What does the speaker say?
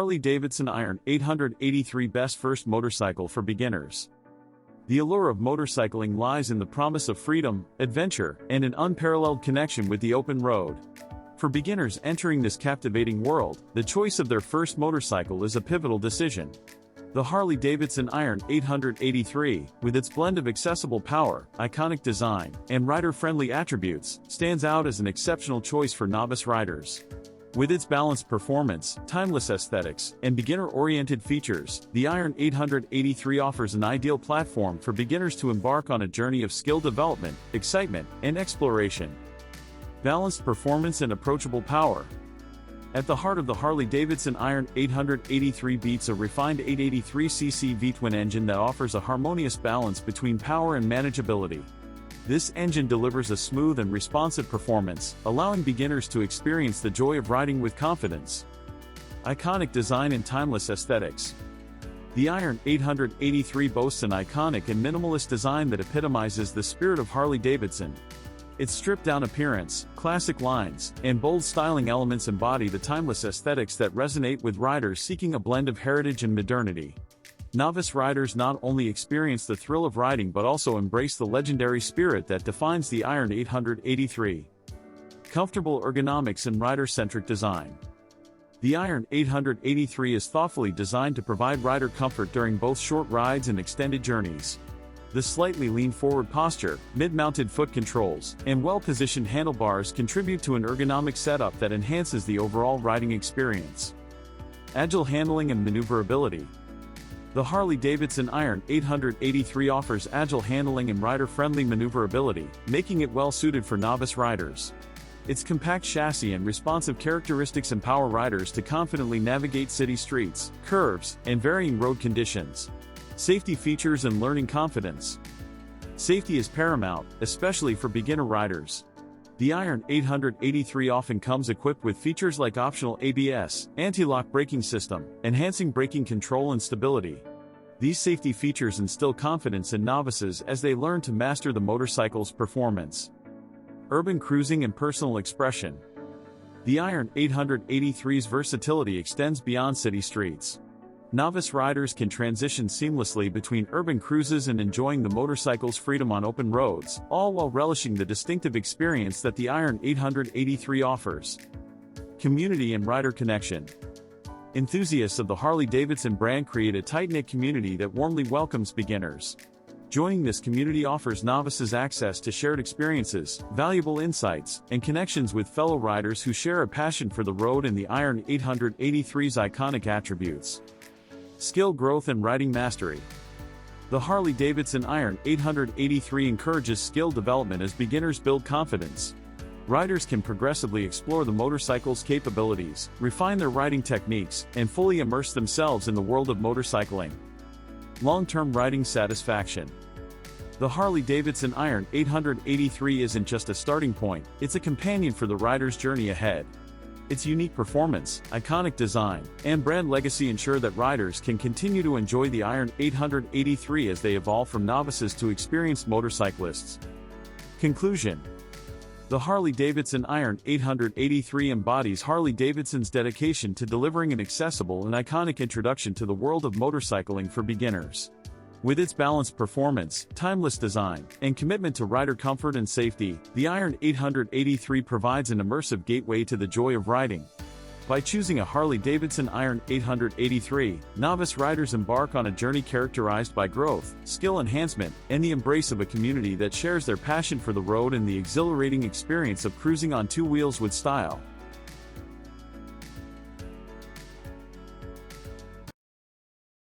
Harley Davidson Iron 883 Best First Motorcycle for Beginners. The allure of motorcycling lies in the promise of freedom, adventure, and an unparalleled connection with the open road. For beginners entering this captivating world, the choice of their first motorcycle is a pivotal decision. The Harley Davidson Iron 883, with its blend of accessible power, iconic design, and rider-friendly attributes, stands out as an exceptional choice for novice riders. With its balanced performance, timeless aesthetics, and beginner-oriented features, the Iron 883 offers an ideal platform for beginners to embark on a journey of skill development, excitement, and exploration. Balanced performance and approachable power. At the heart of the Harley Davidson Iron 883 beats a refined 883cc V-twin engine that offers a harmonious balance between power and manageability. This engine delivers a smooth and responsive performance, allowing beginners to experience the joy of riding with confidence. Iconic design and timeless aesthetics. The Iron 883 boasts an iconic and minimalist design that epitomizes the spirit of Harley Davidson. Its stripped-down appearance, classic lines, and bold styling elements embody the timeless aesthetics that resonate with riders seeking a blend of heritage and modernity. Novice riders not only experience the thrill of riding but also embrace the legendary spirit that defines the Iron 883. Comfortable ergonomics and rider-centric design. The Iron 883 is thoughtfully designed to provide rider comfort during both short rides and extended journeys. The slightly lean-forward posture, mid-mounted foot controls, and well-positioned handlebars contribute to an ergonomic setup that enhances the overall riding experience. Agile handling and maneuverability. The Harley Davidson Iron 883 offers agile handling and rider-friendly maneuverability, making it well-suited for novice riders. Its compact chassis and responsive characteristics empower riders to confidently navigate city streets, curves, and varying road conditions. Safety features and learning confidence. Safety is paramount, especially for beginner riders. The Iron 883 often comes equipped with features like optional ABS, anti-lock braking system, enhancing braking control and stability. These safety features instill confidence in novices as they learn to master the motorcycle's performance. Urban cruising and personal expression. The Iron 883's versatility extends beyond city streets. Novice riders can transition seamlessly between urban cruises and enjoying the motorcycle's freedom on open roads, all while relishing the distinctive experience that the Iron 883 offers. Community and rider connection. Enthusiasts of the Harley-Davidson brand create a tight-knit community that warmly welcomes beginners. Joining this community offers novices access to shared experiences, valuable insights, and connections with fellow riders who share a passion for the road and the Iron 883's iconic attributes. Skill growth and riding mastery. The Harley Davidson Iron 883 encourages skill development as beginners build confidence. Riders can progressively explore the motorcycle's capabilities, refine their riding techniques, and fully immerse themselves in the world of motorcycling. Long-term riding satisfaction. The Harley Davidson Iron 883 isn't just a starting point, it's a companion for the rider's journey ahead. Its unique performance, iconic design, and brand legacy ensure that riders can continue to enjoy the Iron 883 as they evolve from novices to experienced motorcyclists. Conclusion. The Harley Davidson Iron 883 embodies Harley Davidson's dedication to delivering an accessible and iconic introduction to the world of motorcycling for beginners. With its balanced performance, timeless design, and commitment to rider comfort and safety, the Iron 883 provides an immersive gateway to the joy of riding. By choosing a Harley Davidson Iron 883, novice riders embark on a journey characterized by growth, skill enhancement, and the embrace of a community that shares their passion for the road and the exhilarating experience of cruising on two wheels with style.